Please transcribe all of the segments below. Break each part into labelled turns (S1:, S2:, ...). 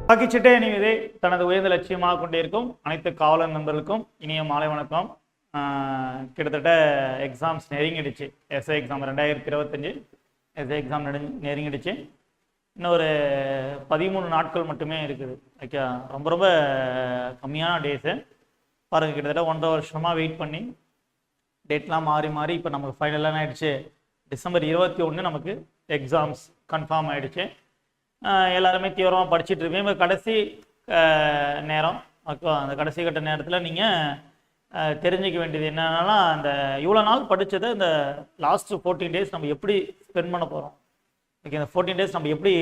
S1: பாக்கிச்சிட்டே அணிவதே தனது உயர்ந்த லட்சியமாக கொண்டிருக்கும் அனைத்து காவலர் நண்பர்களுக்கும் இனிய மாலை வணக்கம். கிட்டத்தட்ட எக்ஸாம்ஸ் நெருங்கிடுச்சு. எஸ்ஐ எக்ஸாம் 2025 எஸ்ஐ எக்ஸாம் நெருங்கிடுச்சு. இன்னும் ஒரு 13 நாட்கள் மட்டுமே இருக்குது. ஓகே, ரொம்ப ரொம்ப கம்மியான டேஸு பாருங்கள். கிட்டத்தட்ட 1.5 வருஷமாக வெயிட் பண்ணி டேட்லாம் மாறி மாறி இப்போ நமக்கு ஃபைனலாக ஆகிடுச்சு. டிசம்பர் 21 நமக்கு எக்ஸாம்ஸ் கன்ஃபார்ம் ஆகிடுச்சு. எல்லாருமே தீவிரமாக படிச்சுட்டு இருக்கேன். இப்போ கடைசி நேரம் ஓகே, அந்த கடைசி கட்ட நேரத்தில் நீங்கள் தெரிஞ்சிக்க வேண்டியது என்னன்னா, அந்த இவ்வளோ நாள் படித்ததை இந்த லாஸ்ட்டு 14 டேஸ் நம்ம எப்படி ஸ்பெண்ட் பண்ண போகிறோம், ஓகே, இந்த 14 டேஸ் நம்ம எப்படி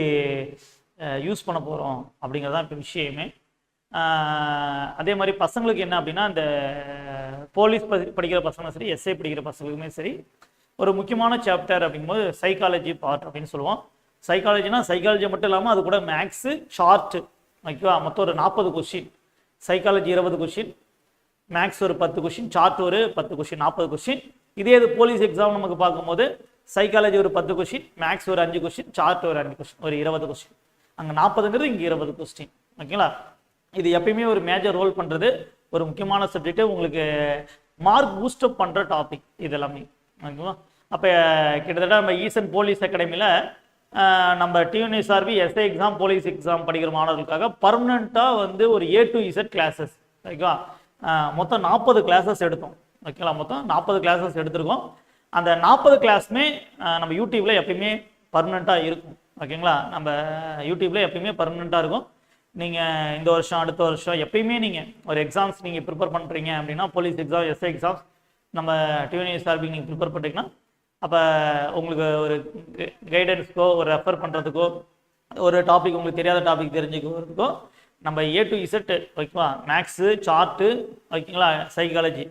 S1: யூஸ் பண்ண போகிறோம் அப்படிங்கிறது தான் இப்போ விஷயமே. அதே மாதிரி பசங்களுக்கு என்ன அப்படின்னா, இந்த போலீஸ் படிக்கிற பசங்களும் சரி, எஸ்ஐ படிக்கிற பசங்களுக்குமே சரி, ஒரு முக்கியமான சாப்டர் அப்படிங்கும்போது சைக்காலஜி பார்ட் அப்படின்னு சொல்லுவோம். சைக்காலஜினா சைக்காலஜி மட்டும் இல்லாமல் அது கூட மேக்ஸு சார்ட்டு ஓகேவா, மொத்தம் ஒரு 40 கொஸ்டின். சைக்காலஜி 20 கொஸ்டின், மேக்ஸ் ஒரு 10 கொஸ்டின், சார்ட் ஒரு 10 கொஸ்டின், 40 கொஸ்டின். இதே இது போலீஸ் எக்ஸாம் நமக்கு பார்க்கும்போது சைக்காலஜி ஒரு 10 கொஸ்டின், மேக்ஸ் ஒரு 5 கொஸ்டின், சார்ட் ஒரு 5 கொஸ்டின், ஒரு 20 கொஸ்டின். அங்கே 40ங்கிறது இங்கே 20 கொஸ்டின். ஓகேங்களா, இது எப்பயுமே ஒரு மேஜர் ரோல் பண்ணுறது, ஒரு முக்கியமான சப்ஜெக்ட்டு, உங்களுக்கு மார்க் பூஸ்டப் பண்ணுற டாபிக் இது எல்லாமே. ஓகேவா, அப்போ கிட்டத்தட்ட நம்ம ஈசன் போலீஸ் அகாடமியில் நம்ம TNSRB SI exam police exam படிக்கிற மாணவர்களுக்காக பர்மனெண்ட்டாக வந்து ஒரு A to Z கிளாஸஸ் ஓகேவா, மொத்தம் 40 கிளாஸஸ் எடுத்தோம். ஓகேங்களா, மொத்தம் 40 கிளாஸஸ் எடுத்திருக்கோம். அந்த 40 கிளாஸுமே நம்ம யூடியூப்பில் எப்பயுமே பர்மனெண்ட்டாக இருக்கும். ஓகேங்களா, நம்ம யூடியூப்பில் எப்பயுமே பர்மனெண்ட்டாக இருக்கும். நீங்கள் இந்த வருஷம் அடுத்த வருஷம் எப்பயுமே நீங்கள் ஒரு எக்ஸாம்ஸ் நீங்கள் ப்ரிப்பேர் பண்ணுறீங்க அப்படின்னா, போலீஸ் எக்ஸாம் எஸ்ஐ எக்ஸாம்ஸ் நம்ம டிஎன்எஸ்ஆர்பி நீங்கள் ப்ரிப்பேர் பண்ணுறீங்கன்னா, அப்போ உங்களுக்கு ஒரு கைடன்ஸ்க்கோ ஒரு ரெஃபர் பண்ணுறதுக்கோ ஒரு டாபிக் உங்களுக்கு தெரியாத டாபிக் தெரிஞ்சுக்கிறதுக்கோ நம்ம A to Z ஓகேவா, மேக்ஸு சார்ட்டு ஓகேங்களா, சைக்காலஜி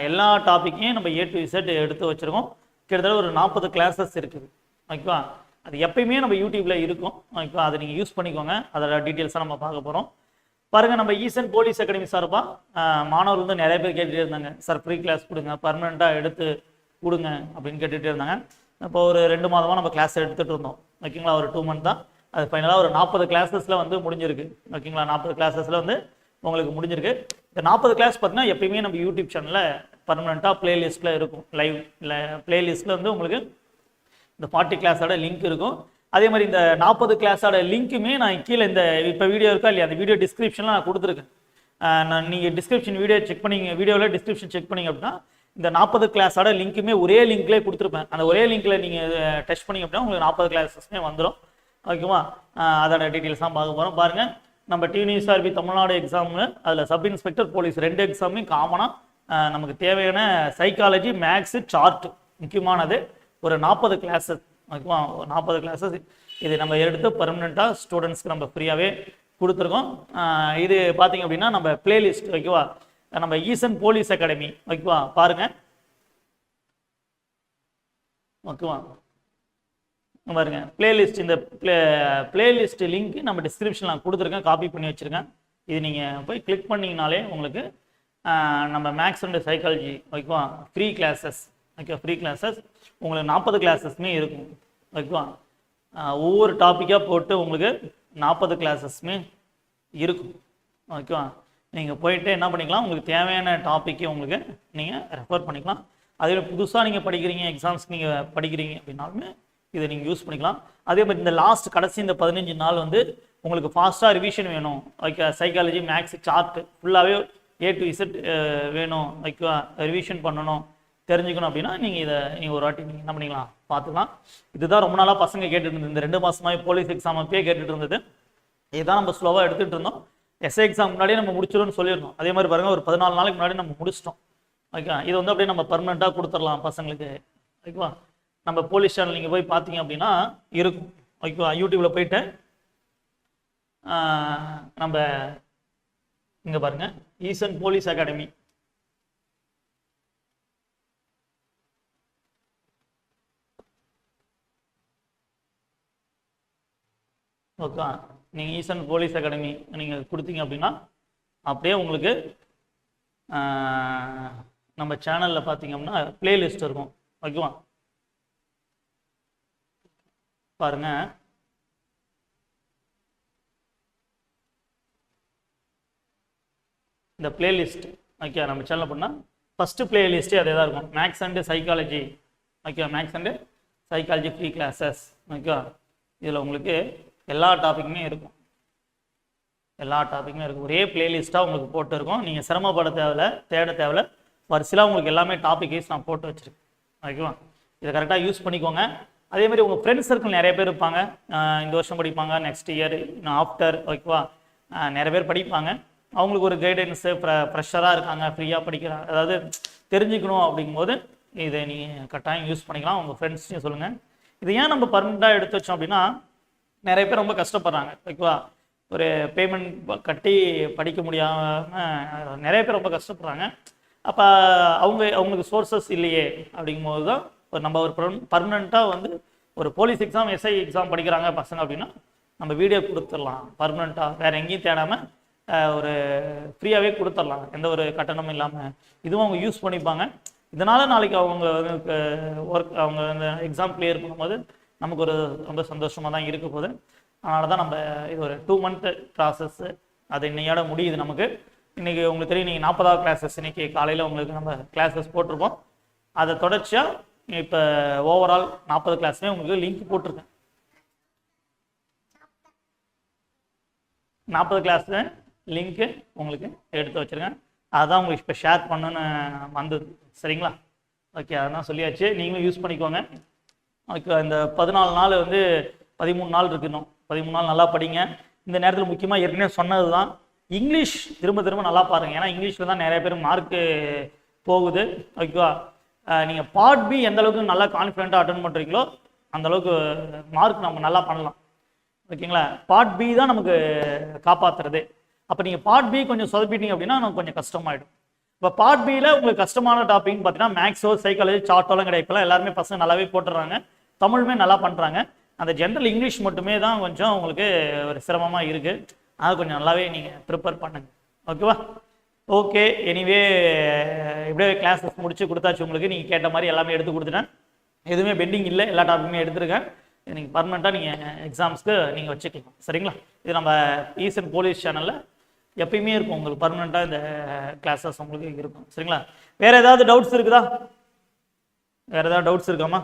S1: எல்லா டாப்பிக்கையும் நம்ம A to Z எடுத்து வச்சுருக்கோம். கிட்டத்தட்ட ஒரு 40 கிளாஸஸ் இருக்குது. ஓகேவா, அது எப்பயுமே நம்ம யூடியூப்பில் இருக்கும். ஓகேவா, அதை நீங்கள் யூஸ் பண்ணிக்கோங்க. அதோட டீட்டெயில்ஸாக நம்ம பார்க்க போகிறோம். பாருங்கள், நம்ம ஈசன் போலீஸ் அகாடமி சார்பாக மாணவர்கள் வந்து நிறைய பேர் கேட்டுகிட்டே இருந்தாங்க, சார் ஃப்ரீ கிளாஸ் கொடுங்க, பர்மனெண்ட்டாக எடுத்து கொடுங்க அப்படின்னு கேட்டுகிட்டே இருந்தாங்க. இப்போ ஒரு 2 மாதமாக நம்ம கிளாஸ் எடுத்துகிட்டு இருந்தோம். ஓகேங்களா, ஒரு 2 மந்த் தான். அது ஃபைனலாக ஒரு 40 கிளாஸஸில் வந்து முடிஞ்சிருக்கு. ஓகேங்களா, 40 கிளாஸஸில் வந்து உங்களுக்கு முடிஞ்சிருக்கு. இந்த 40 கிளாஸ் பார்த்தீங்கன்னா எப்பயுமே நம்ம யூடியூப் சேனலில் பர்மனெண்ட்டாக ப்ளேலிஸ்ட்டில் இருக்கும். லைவ் இல்லை ப்ளேலிஸ்ட்டில் வந்து உங்களுக்கு இந்த 40 கிளாஸோட லிங்க் இருக்கும். அதே மாதிரி இந்த 40 கிளாஸோட லிங்க்குமே நான் கீழே இந்த இப்போ வீடியோ இருக்கா இல்லையா, அந்த வீடியோ டிஸ்கிரிப்ஷனில் நான் கொடுத்துருக்கேன். நீங்கள் டிஸ்கிரிப்ஷன் வீடியோ செக் பண்ணிங்க, வீடியோவில் டிஸ்கிரிப்ஷன் செக் பண்ணிங்க அப்படின்னா இந்த 40 கிளாஸோட லிங்க்குமே ஒரே லிங்க்லேயே கொடுத்துருப்பேன். அந்த ஒரே லிங்க்கில் நீங்கள் டெஸ்ட் பண்ணிங்க அப்படின்னா உங்களுக்கு 40 கிளாஸஸ்மே வந்துடும். ஓகேவா, அதோட டீட்டெயில்ஸ் தான் பார்க்க போகிறோம். பாருங்கள், நம்ம டிஎன்எஸ்ஆர்பி தமிழ்நாடு எக்ஸாமில் அதில் சப் இன்ஸ்பெக்டர் போலீஸ் 2 எக்ஸாமே காமனாக நமக்கு தேவையான சைக்காலஜி மேக்ஸு சார்ட் முக்கியமானது ஒரு 40 கிளாஸஸ். ஓகேவா, 40 கிளாஸஸ் இது நம்ம எடுத்து பர்மனெண்ட்டாக ஸ்டூடெண்ட்ஸ்க்கு நம்ம ஃப்ரீயாகவே கொடுத்துருக்கோம். இது பார்த்தீங்க அப்படின்னா நம்ம பிளேலிஸ்ட் ஓகேவா, நம்ம ஈசன் போலீஸ் அகாடமி ஓகேவா, பாருங்க ஓகேவா, பாருங்க பிளேலிஸ்ட். இந்த பிளேலிஸ்ட் லிங்க் நம்ம டிஸ்கிரிப்ஷனில் நான் கொடுத்துருக்கேன், காப்பி பண்ணி வச்சுருக்கேன். இது நீங்கள் போய் கிளிக் பண்ணிங்கனாலே உங்களுக்கு நம்ம மேக்ஸ் அண்ட் சைக்காலஜி ஓகேவா free classes okay, free classes உங்களுக்கு 40 கிளாஸஸ்மே இருக்கும். ஓகேவா, ஒவ்வொரு டாப்பிக்காக போட்டு உங்களுக்கு 40 கிளாஸஸ்மே இருக்கும். ஓகேவா, நீங்கள் போயிட்டு என்ன பண்ணிக்கலாம், உங்களுக்கு தேவையான டாப்பிக்கு உங்களுக்கு நீங்கள் ரெஃபர் பண்ணிக்கலாம். அதில் புதுசாக நீங்கள் படிக்கிறீங்க, எக்ஸாம்ஸ்க்கு நீங்கள் படிக்கிறீங்க அப்படின்னாலுமே இதை நீங்கள் யூஸ் பண்ணிக்கலாம். அதே மாதிரி இந்த கடைசி இந்த 15 நாள் வந்து உங்களுக்கு ஃபாஸ்ட்டாக ரிவிஷன் வேணும். ஓகே, சைக்காலஜி மேக்ஸ் சார்ட்டு ஃபுல்லாகவே A to Z வேணும். ஓகேவா, ரிவிஷன் பண்ணணும், தெரிஞ்சுக்கணும் அப்படின்னா நீங்கள் ஒரு வாட்டி நீங்கள் என்ன பண்ணிக்கலாம், பார்த்துக்கலாம். இதுதான் ரொம்ப நாளாக பசங்க கேட்டுட்டு இருந்தது. இந்த 2 மாதமாகவே போலீஸ் எக்ஸாம் அப்பயே கேட்டுட்டு இருந்தது. இதுதான் நம்ம ஸ்லோவாக எடுத்துகிட்டு இருந்தோம். எஸ்ஐ எக்ஸாம் முன்னாடியே நம்ம முடிச்சிடும்னு சொல்லியிருந்தோம். அதே மாதிரி பாருங்கள், ஒரு 14 நாளைக்கு முன்னாடி நம்ம முடிச்சிட்டோம். ஓகே, இது வந்து அப்படியே நம்ம பர்மனெண்ட்டாக கொடுத்துடலாம் பசங்களுக்கு. ஓகேவா, நம்ம போலீஸ் சேனல் நீங்கள் போய் பார்த்தீங்க அப்படின்னா இருக்கும். ஓகேவா, யூடியூப்பில் போயிட்டு நம்ம இங்கே பாருங்கள், ஈசன் போலீஸ் அகாடமி ஓகே, நீங்கள் ஈசன் போலீஸ் அகாடமி நீங்கள் கொடுத்தீங்க அப்படின்னா அப்படியே உங்களுக்கு நம்ம சேனலில் பார்த்தீங்க அப்படின்னா பிளேலிஸ்ட் இருக்கும். ஓகேவா, பாருங்கள், இந்த பிளேலிஸ்ட் ஓகே நம்ம சேனல் பண்ணால் ஃபஸ்ட்டு பிளேலிஸ்ட்டே அதே தான் இருக்கும். Maths and psychology okay, maths and psychology free classes okay. இதில் உங்களுக்கு எல்லா டாப்பிக்குமே இருக்கும், எல்லா டாப்பிக்குமே இருக்கும். ஒரே பிளேலிஸ்ட்டாக உங்களுக்கு போட்டு இருக்கும். நீங்கள் சிரமப்பட தேவையில்ல, தேட தேவையில்ல. வரிசையாக உங்களுக்கு எல்லாமே டாபிக் வைஸ் நான் போட்டு வச்சுருக்கேன் ஓகேவா. இதை கரெக்டாக யூஸ் பண்ணிக்கோங்க. அதேமாதிரி உங்கள் ஃப்ரெண்ட்ஸ் சர்க்கிள் நிறைய பேர் இருப்பாங்க, இந்த வருஷம் படிப்பாங்க, நெக்ஸ்ட் இயர் இன்னும் ஆஃப்டர் ஓகேவா, நிறைய பேர் படிப்பாங்க. அவங்களுக்கு ஒரு கைடன்ஸு ஃப்ரெஷராக இருக்காங்க, ஃப்ரீயாக படிக்கிறாங்க, அதாவது தெரிஞ்சுக்கணும் அப்படிங்கும்போது இதை நீங்கள் கட்டாயம் யூஸ் பண்ணிக்கலாம். உங்கள் ஃப்ரெண்ட்ஸையும் சொல்லுங்கள். இது ஏன் நம்ம பர்மனெண்ட்டாக எடுத்து வச்சோம் அப்படின்னா, நிறைய பேர் ரொம்ப கஷ்டப்படுறாங்க ஓகேவா. ஒரு பேமெண்ட் கட்டி படிக்க முடியாமல் நிறைய பேர் ரொம்ப கஷ்டப்படுறாங்க. அப்போ அவங்களுக்கு சோர்ஸஸ் இல்லையே அப்படிங்கும்போது தான் நம்ம ஒரு பர்மனெண்ட்டாக வந்து ஒரு போலீஸ் எக்ஸாம், எஸ்ஐ எக்ஸாம் படிக்கிறாங்க பசங்க அப்படின்னா நம்ம வீடியோ கொடுத்துடலாம் பர்மனெண்ட்டாக, வேறு எங்கேயும் தேடாமல் ஒரு ஃப்ரீயாகவே கொடுத்துடலாம், எந்த ஒரு கட்டணமும் இல்லாமல். இதுவும் அவங்க யூஸ் பண்ணிப்பாங்க. இதனால் நாளைக்கு அவங்க அவங்க அந்த எக்ஸாம் கிளியர் பண்ணும்போது நமக்கு ஒரு ரொம்ப சந்தோஷமாக தான் இருக்க போகுது. அதனால தான் நம்ம இது ஒரு 2 month ப்ராசஸ்ஸு, அது இன்னையோட முடியுது நமக்கு. இன்றைக்கி உங்களுக்கு தெரியும், நீங்கள் 40வது கிளாஸஸ் இன்றைக்கி காலையில் உங்களுக்கு நம்ம கிளாஸஸ் போட்டிருப்போம். அதை தொடர்ச்சியாக இப்போ ஓவரால் 40 கிளாஸுமே உங்களுக்கு லிங்க் போட்டிருக்கேன். 40 கிளாஸு லிங்க்கு உங்களுக்கு எடுத்து வச்சுருக்கேன். அதுதான் உங்களுக்கு இப்போ ஷேர் பண்ணுன்னு வந்தது, சரிங்களா. ஓகே, அதெல்லாம் சொல்லியாச்சு, நீங்களும் யூஸ் பண்ணிக்கோங்க. ஓகே, இந்த 14 நாள் வந்து 13 நாள் இருக்கணும். 13 நாள் நல்லா படிங்க. இந்த நேரத்தில் முக்கியமாக ஏற்கனவே சொன்னது தான், இங்கிலீஷ் திரும்ப திரும்ப நல்லா பாருங்கள். ஏன்னா இங்கிலீஷில் தான் நிறைய பேர் மார்க்கு போகுது ஓகேவா. நீங்கள் பார்ட் பி எந்த அளவுக்கு நல்லா கான்ஃபிடென்ட்டாக அட்டன் பண்ணுறீங்களோ அந்தளவுக்கு மார்க் நம்ம நல்லா பண்ணலாம் ஓகேங்களா. பார்ட் பி தான் நமக்கு காப்பாற்றுறது. அப்போ நீங்கள் பார்ட் பி கொஞ்சம் சொதப்பிட்டீங்க அப்படின்னா நமக்கு கொஞ்சம் கஷ்டமாயிடும். இப்போ பார்ட் பியில் உங்களுக்கு கஷ்டமான டாபிக்னு பார்த்தீங்கன்னா மேக்ஸோ சைக்காலஜி சார்ட்டோலாம் கிடையாது. இப்போலாம் எல்லாருமே பசங்க நல்லாவே போட்டுடுறாங்க, தமிழுமே நல்லா பண்ணுறாங்க. அந்த ஜென்ரல் இங்கிலீஷ் மட்டுமே தான் கொஞ்சம் உங்களுக்கு ஒரு சிரமமாக இருக்குது. அதை கொஞ்சம் நல்லாவே நீங்கள் ப்ரிப்பேர் பண்ணுங்க ஓகேவா. ஓகே, எனிவே இப்படியே கிளாஸஸ் முடிச்சு கொடுத்தாச்சு உங்களுக்கு. நீங்கள் கேட்ட மாதிரி எல்லாமே எடுத்து கொடுத்துட்டேன், எதுவுமே பெண்டிங் இல்லை, எல்லா டாப்பிக்குமே எடுத்துருக்கேன். நீங்கள் பர்மனெண்ட்டாக நீங்கள் எக்ஸாம்ஸ்க்கு நீங்கள் வச்சுக்கலாம், சரிங்களா. இது நம்ம ஈசன் போலீஸ் சேனலில் எப்பயுமே இருக்கும் உங்களுக்கு பர்மனெண்ட்டாக இந்த கிளாஸஸ் உங்களுக்கு இருக்கும், சரிங்களா. வேறு ஏதாவது டவுட்ஸ் இருக்குதா? வேறு ஏதாவது டவுட்ஸ் இருக்காமா?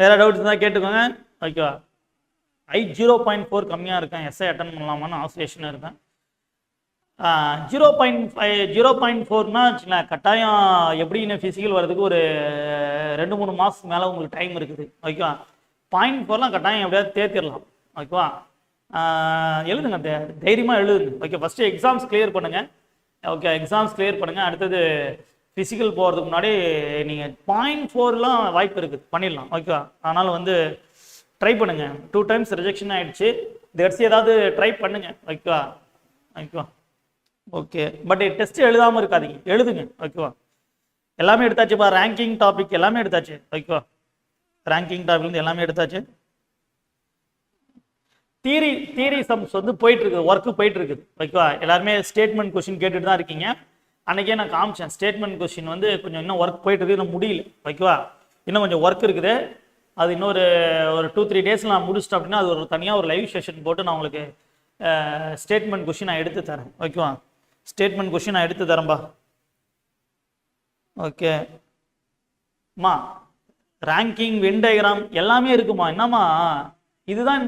S1: வேறு டவுட்ஸ் இருந்தால் கேட்டுக்கோங்க ஓகேவா. 0.4 கம்மியாக இருக்கேன், எஸ்ஐ அட்டன் பண்ணலாமான்னு ஆசோசியேஷன் இருக்கேன். 0.4னா கட்டாயம் எப்படின்னு ஃபிசிக்கல் வர்றதுக்கு ஒரு 2-3 மாதத்துக்கு மேலே உங்களுக்கு டைம் இருக்குது ஓகேவா. 0.4லாம் கட்டாயம் எப்படியாவது தேர்த்திடலாம் ஓகேவா. எழுதுங்க, தைரியமாக எழுதுங்க ஓகே. ஃபஸ்ட்டு எக்ஸாம்ஸ் கிளியர் பண்ணுங்கள் ஓகே, எக்ஸாம்ஸ் கிளியர் பண்ணுங்கள். அடுத்தது ஃபிசிக்கல் போகிறதுக்கு முன்னாடி நீங்கள் 0.4லாம் வாய்ப்பு இருக்குது, பண்ணிடலாம் ஓகேவா. அதனால் வந்து ட்ரை பண்ணுங்கள். 2 times ரிஜெக்ஷன் ஆகிடுச்சு, இந்த இடத்து ஏதாவது ட்ரை பண்ணுங்க ஓகேவா ஓகேவா. ஓகே, பட் டெஸ்ட் எழுதாமல் இருக்காதீங்க, எழுதுங்க ஓகேவா. எல்லாமே எடுத்தாச்சுப்பா, ரேங்கிங் டாபிக் எல்லாமே எடுத்தாச்சு ஓகேவா. ரேங்கிங் டாபிக் எல்லாமே எடுத்தாச்சு. தியரி சம்ஸ் வந்து போயிட்டு இருக்குது, ஒர்க்கு போயிட்டு இருக்குது ஓகேவா. எல்லாருமே ஸ்டேட்மெண்ட் கொஸ்டின் கேட்டுட்டு தான் இருக்கீங்க. அன்றைக்கே நான் காமிச்சேன், ஸ்டேட்மெண்ட் கொஸ்டின் வந்து கொஞ்சம் இன்னும் ஒர்க் போயிட்டு இருக்குது, இன்னும் முடியல ஓகேவா. இன்னும் கொஞ்சம் ஒர்க் இருக்குது. அது இன்னொரு 2-3 டேஸில் நான் முடிச்சிட்டேன் அப்படின்னா அது ஒரு தனியாக ஒரு லைவ் செஷன் போட்டு நான் உங்களுக்கு ஸ்டேட்மெண்ட் கொஸ்டின் நான் எடுத்து தரேன் ஓகேவா. ஸ்டேட்மெண்ட் கொஸ்டின் நான் எடுத்து தரேன்பா ஓகே. அம்மா ரேங்கிங், வென் டயக்ராம் எல்லாமே இருக்குமா? என்னம்மா இதுதான்.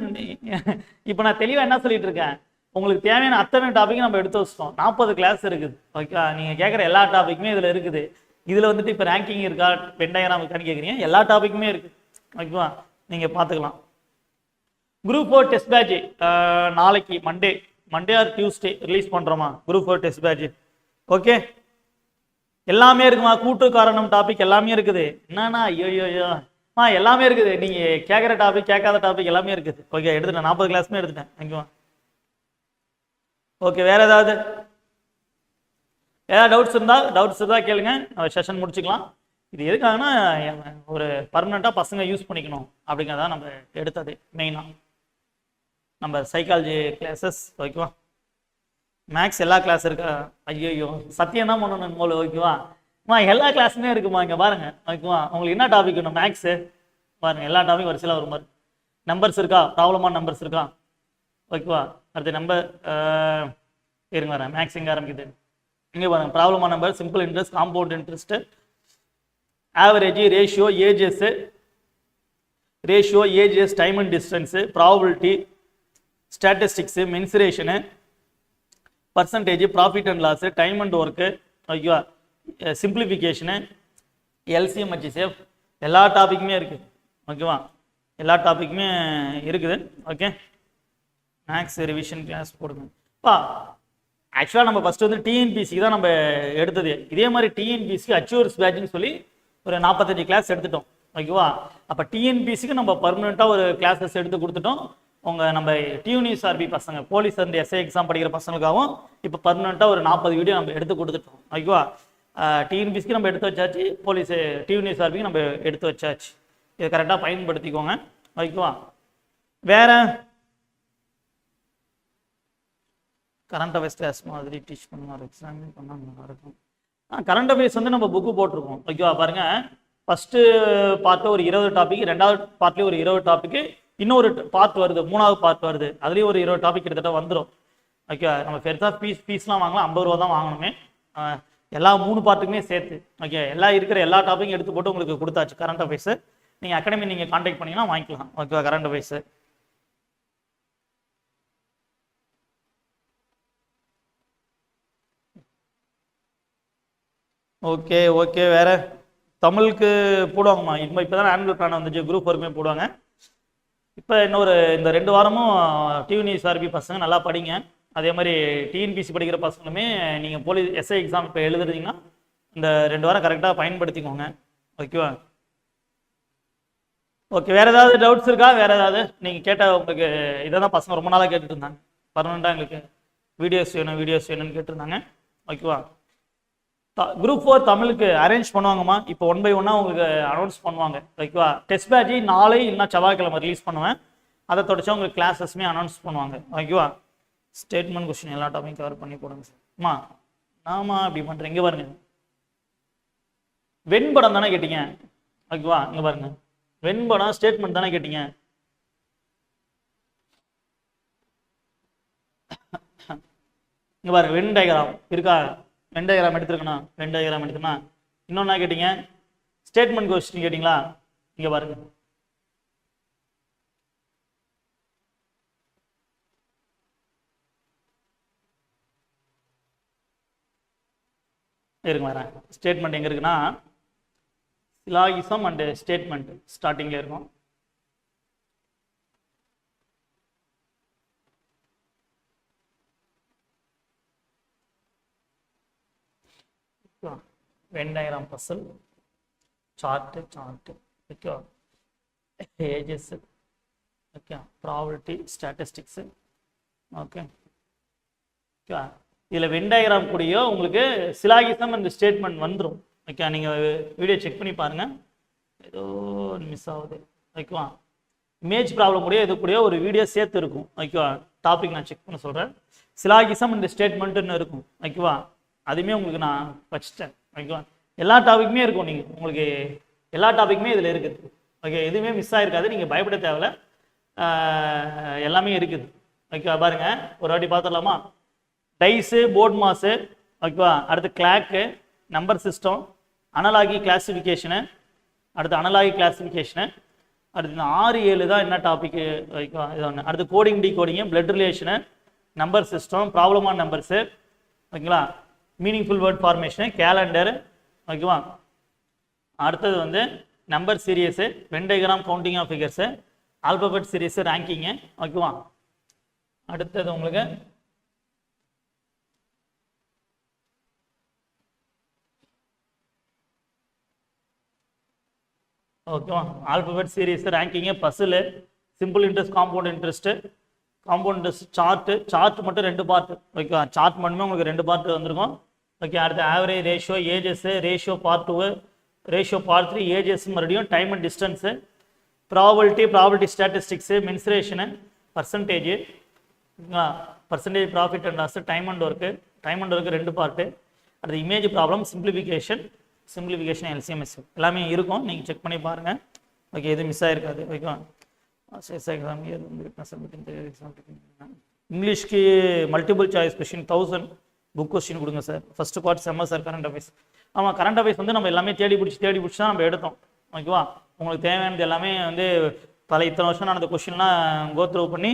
S1: இப்போ நான் தெளிவாக என்ன சொல்லிட்டு இருக்கேன், உங்களுக்கு தேவையான அத்தனை டாப்பிக்கும் நம்ம எடுத்து வச்சிட்டோம். 40 கிளாஸ் இருக்குது ஓகே. நீங்கள் கேட்குற எல்லா டாப்பிக்குமே இதில் இருக்குது. இதில் வந்துட்டு இப்போ ரேங்கிங் இருக்கா, வென் டயக்ராம் இருக்கான்னு கேட்குறீங்க, எல்லா டாப்பிக்குமே இருக்குது ஓகேவா. நீங்கள் பார்த்துக்கலாம். குரூப் 4 டெஸ்ட் பேட்ச் நாளைக்கு மண்டே ஆர் டியூஸ்டே ரிலீஸ் பண்ணுறோமா குரூப் 4 டெஸ்ட் பேட்ச் ஓகே. எல்லாமே இருக்குமா, கூட்டு காரணம் டாபிக் எல்லாமே இருக்குது. என்னன்னா ஐயோ எல்லாமே இருக்குது. நீங்கள் கேட்குற டாபிக் கேட்காத டாபிக் எல்லாமே இருக்குது ஓகே. எடுத்துட்டேன், 40 கிளாஸுமே எடுத்துட்டேன் ஓகேவா. ஓகே, வேறு ஏதாவது டவுட்ஸ் இருந்தால் கேளுங்க, நம்ம செஷன் முடிச்சுக்கலாம். இது எதுக்காகனா ஒரு பர்மனெண்ட்டாக பசங்க யூஸ் பண்ணிக்கணும் அப்படிங்கிறதான் நம்ம எடுத்தது மெயினாக. நம்ம சைக்காலஜி கிளாஸஸ் ஓகேவா. மேக்ஸ் எல்லா கிளாஸ் இருக்கா? ஐயோ சத்தியம் தான் பண்ணணும் போல ஓகேவா. எல்லா கிளாஸுமே இருக்குமா, இங்கே பாருங்கள் ஓகேவா. உங்களுக்கு என்ன டாபிக் வேணும்? மேக்ஸு பாருங்கள், எல்லா டாபிக் வரிசையில் ஒரு மாதிரி. நம்பர்ஸ் இருக்கா, ப்ராப்ளமான நம்பர்ஸ் இருக்கா ஓகேவா. அடுத்து இருங்க வரேன். மேக்ஸ் எங்கே ஆரம்பிக்குது? இங்கே பாருங்க, ப்ராப்ளமான number, simple interest, compound interest, average, ratio ages, time and distance, probability, statistics, mensuration, percentage, profit and loss, time and work, ஓகேவா, சிம்பிளிஃபிகேஷனு, எல்சிஎம், ஹெச்சிஎஃப், எல்லா டாப்பிக்குமே இருக்குது. ஓகேவா, எல்லா டாப்பிக்குமே இருக்குது. ஓகே, மேக்ஸ் ரிவிஷன் கிளாஸ் போடுங்கப்பா. ஆக்சுவலாக நம்ம ஃபஸ்ட்டு வந்து டிஎன்பிசிக்கு தான் நம்ம எடுத்தது. இதே மாதிரி டிஎன்பிசிக்கு அச்சூர்ஸ் பேட்ச்னு சொல்லி ஒரு 45 கிளாஸ் எடுத்துட்டோம். ஓகேவா, அப்போ டிஎன்பிசிக்கு நம்ம பர்மனெண்ட்டாக ஒரு கிளாஸஸ் எடுத்து கொடுத்துட்டோம். நம்ம டியூனிஎஸ்ஆர்பி பசங்க, போலீஸ் அண்ட் எஸ்ஐ எக்ஸாம் படிக்கிற பசங்களுக்காகவும் இப்போ பர்மனெண்ட்டாக ஒரு 40 வீடியோ நம்ம எடுத்து கொடுத்துட்டோம். ஓகேவா, டிஎன்பிசிக்கு நம்ம எடுத்து வச்சாச்சு, போலீஸ் டியூனிஎஸ்ஆர்பிக்கு நம்ம எடுத்து வச்சாச்சு. இதை கரெக்டாக பயன்படுத்திக்கோங்க. ஓகேவா, வேற கரண்ட் அஃபேர்ஸ் கிளாஸ் மாதிரி டீச் பண்ணுவார், எக்ஸாம் பண்ணால் நல்லா இருக்கும். கரண்ட் அஃபேர்ஸ் வந்து நம்ம புக்கு போட்டிருக்கோம். ஓகேவா, பாருங்க, ஃபஸ்ட்டு பார்ட்டு ஒரு 20 டாபிக், ரெண்டாவது பார்ட்லேயும் ஒரு 20 டாபிக், இன்னொரு பார்ட் வருது, மூணாவது பார்ட் வருது, அதுலேயும் ஒரு 20 டாபிக் கிட்டத்தட்ட வந்துடும். ஓகே, நம்ம பெருசாக ஃபீஸ்லாம் வாங்கலாம், 50 ரூபா தான் வாங்கணுமே, எல்லா 3 பார்ட்டுக்குமே சேர்த்து. ஓகே, இருக்கிற எல்லா டாப்பிக்கும் எடுத்து போட்டு உங்களுக்கு கொடுத்தாச்சு கரண்ட் அஃபேர்ஸு. நீங்கள் அகாடமி நீங்கள் கான்டாக்ட் பண்ணிங்கன்னா வாங்கிக்கலாம். ஓகேவா, கரண்ட் அஃபேர்ஸு. ஓகே ஓகே, வேற தமிழுக்கு போடுவாங்கம்மா. இப்போ தான் ஆனுவல் பிளான் வந்துச்சு, குரூப் ஒர்க்குமே போடுவாங்க. இப்போ இந்த 2 வாரமும் டியூனிஎஸ்ஆர்பி பசங்க நல்லா படிங்க. அதே மாதிரி டிஎன்பிசி படிக்கிற பசங்களுமே நீங்கள் போலீஸ் எஸ்ஐ எக்ஸாம் இப்போ எழுதுறீங்கன்னா இந்த 2 வாரம் கரெக்டாக பயன்படுத்திக்கோங்க. ஓகேவா, ஓகே. வேறு ஏதாவது டவுட்ஸ் இருக்கா? வேறு ஏதாவது நீங்கள் கேட்டால் உங்களுக்கு இதை தான் பசங்க ரொம்ப நாளாக கேட்டுட்டு இருந்தாங்க. பர்மனெண்ட்டாக எங்களுக்கு வீடியோஸ் வேணும்னு கேட்டிருந்தாங்க. ஓகேவா, குரூப் 4 தமிழுக்கு அரேஞ்ச் பண்ணுவாங்கம்மா. இப்போ 1 by 1 உங்களுக்கு அனௌன்ஸ் பண்ணுவாங்க. ஓகேவா, டெஸ்ட் பேட்ச் நாளை இல்லைனா செவ்வாய்க்கிழமை ரிலீஸ் பண்ணுவேன். அதை தொடச்சா உங்களுக்கு கிளாஸஸ்மே அனௌன்ஸ் பண்ணுவாங்க. ஓகேவா, ஸ்டேட்மெண்ட் கொஸ்டின் எல்லா டாப்பிக்கும் கவர் பண்ணி போடுங்க சார். அம்மா நாமா அப்படி பண்ணுறேன். இங்கே பாருங்க, வெண்படம் தானே கேட்டீங்க. ஓகேவா, இங்கே பாருங்க, வெண்படம் ஸ்டேட்மெண்ட் தானே கேட்டீங்க. இங்கே பாருங்க, வென் டயக்ராம் இருக்கா? வென் டயக்ராம் எடுத்துருக்கணும். வென் டயக்ராம் எடுத்துக்கணும். இன்னொன்னா கேட்டீங்க, ஸ்டேட்மெண்ட் கொஸ்டின் கேட்டீங்களா? இங்கே பாருங்க, இருக்கு வரேன். ஸ்டேட்மெண்ட் எங்கே இருக்குன்னா, சிலாகிசம் அண்ட் ஸ்டேட்மெண்ட் ஸ்டார்டிங்கில் இருக்கும். Venn diagram puzzle, chart, okay, ages, okay, probability, statistics, okay. இதில் வென் டயக்ராம் கூடயோ உங்களுக்கு சிலாகிசம் அண்ட் ஸ்டேட்மெண்ட் வந்துடும். ஓகே, நீங்கள் வீடியோ செக் பண்ணி பாருங்கள், ஏதோ மிஸ் ஆகுது. ஓகேவா, இமேஜ் ப்ராப்ளம் கூடயோ இது கூடயோ ஒரு வீடியோ சேர்த்து இருக்கும். ஓகேவா, டாபிக் நான் செக் பண்ண சொல்கிறேன். சிலாகிசம் அண்ட் ஸ்டேட்மெண்ட்டுன்னு இருக்கும். ஓகேவா, அதுவுமே உங்களுக்கு நான் வச்சுட்டேன். ஓகேவா, எல்லா டாபிக்குமே இருக்கும். நீங்கள் உங்களுக்கு எல்லா டாபிக்குமே இதில் இருக்குது. ஓகே, எதுவுமே மிஸ் ஆகிருக்காது, நீங்கள் பயப்பட தேவையில்ல, எல்லாமே இருக்குது. ஓகேவா, பாருங்கள், ஒரு வாட்டி பார்த்துடலாமா? டைஸு, போர்ட் மாஸு, ஓகேவா, அடுத்து கிளாக்கு, நம்பர் சிஸ்டம், அனலாகி கிளாசிஃபிகேஷனு, அடுத்து அனலாகி கிளாசிஃபிகேஷனு, அடுத்து 6, 7 தான் என்ன டாபிக்கு. ஓகேவா, இது ஒன்று. அடுத்து coding, decoding, blood relation, number system, problem on numbers, ஓகேங்களா, மீனிங்ஃபுல் வேர்ட் ஃபார்மேஷனு, கேலண்டரு, ஓகேவா. அடுத்தது வந்து number series, Venn diagram, counting of figures, alphabet series, ranking, ஓகேவா. அடுத்தது உங்களுக்கு ஓகேவா, alphabet series, ranking, puzzle, simple interest, compound interest, chart மட்டும் 2 part. ஓகேவா, சார்ட் மட்டுமே உங்களுக்கு 2 பார்ட் வந்திருக்கும். ஓகே, அடுத்து average, ratio, ages, ratio part 2, ratio part 3, ages மறுபடியும், time and distance, probability, statistics, mensuration, percentage, profit and loss, time and work 2 part. அடுத்து image problem, simplification, LCMs எல்லாமே இருக்கும். நீங்கள் செக் பண்ணி பாருங்கள். ஓகே, எதுவும் மிஸ் ஆகிருக்காது. ஓகேவா, எக்ஸாம் இங்கிலீஷ்க்கு multiple choice question 1000 book question கொடுங்க சார். ஃபர்ஸ்ட் பார்ட் செம்ம சார் கரண்ட் அஃபேர்ஸ். ஆமாம், கரண்ட் அஃபேர்ஸ் வந்து நம்ம எல்லாமே தேடி பிடிச்சி தான் நம்ம எடுத்தோம். ஓகேவா, உங்களுக்கு தேவையானது எல்லாமே வந்து பல இத்தனை வருஷம் நான் அந்த கொஸ்டின்லாம் கோத்ரூ பண்ணி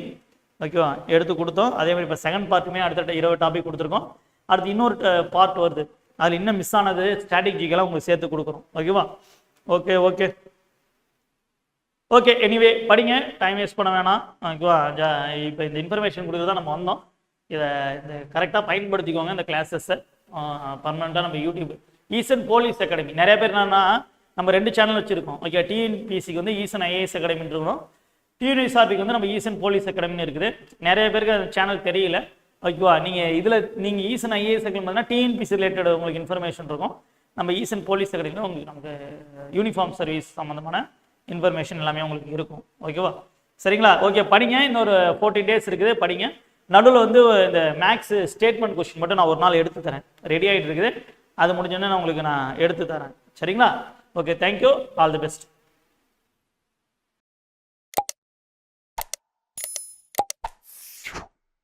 S1: ஓகேவா எடுத்து கொடுத்தோம். அதே மாதிரி இப்போ செகண்ட் பார்ட்டுமே அடுத்த 20 டாபிக் கொடுத்துருக்கோம். அடுத்து இன்னொரு பார்ட் வருது, அதில் இன்னும் மிஸ் ஆனது ஸ்ட்ராட்டஜிக்கெல்லாம் உங்களுக்கு சேர்த்து கொடுக்குறோம். ஓகேவா, ஓகே ஓகே ஓகே. எனிவே படிங்க, டைம் வேஸ்ட் பண்ண வேணாம். ஓகேவா, இப்போ இந்த இன்ஃபர்மேஷன் கொடுத்து தான் நம்ம வந்தோம். இதை இந்த கரெக்டாக பயன்படுத்திக்கோங்க. இந்த கிளாஸஸை பர்மனெண்ட்டாக நம்ம யூடியூப் ஈசன் போலீஸ் அகாடமி நிறைய பேர் என்னன்னா நம்ம 2 சேனல் வச்சுருக்கோம். ஓகே, டிஎன்பிசிக்கு வந்து ஈசன் ஐஏஎஸ் அகாடமின்னு இருக்கணும், டிஎன்எஸ்ஆர்பிக்கு வந்து நம்ம ஈசன் போலீஸ் அகாடமின்னு இருக்குது. நிறைய பேருக்கு அந்த சேனல் தெரியல. ஓகேவா, நீங்கள் ஈசன் ஐஏஎஸ் அகாடமி பார்த்தீங்கன்னா டிஎன்பிசி ரிலேட்டட் உங்களுக்கு இன்ஃபர்மேஷன் இருக்கும். நம்ம ஈசன் போலீஸ் அகாடமியில் உங்களுக்கு நமக்கு யூனிஃபார்ம் சர்வீஸ் சம்மந்தமான இன்ஃபர்மேஷன் எல்லாமே உங்களுக்கு இருக்கும். ஓகேவா, சரிங்களா? ஓகே, படிங்க. இன்னொரு 14 டேஸ் இருக்குது, படிங்க. நடுவில் வந்து இந்த மேக்ஸ் ஸ்டேட்மெண்ட் கொஸ்டின் மட்டும் நான் ஒரு நாள் எடுத்து தரேன், ரெடி ஆகிட்டு இருக்குது. அது முடிஞ்சோன்னே நான் உங்களுக்கு எடுத்து தரேன். சரிங்களா? Okay, thank you, all the best.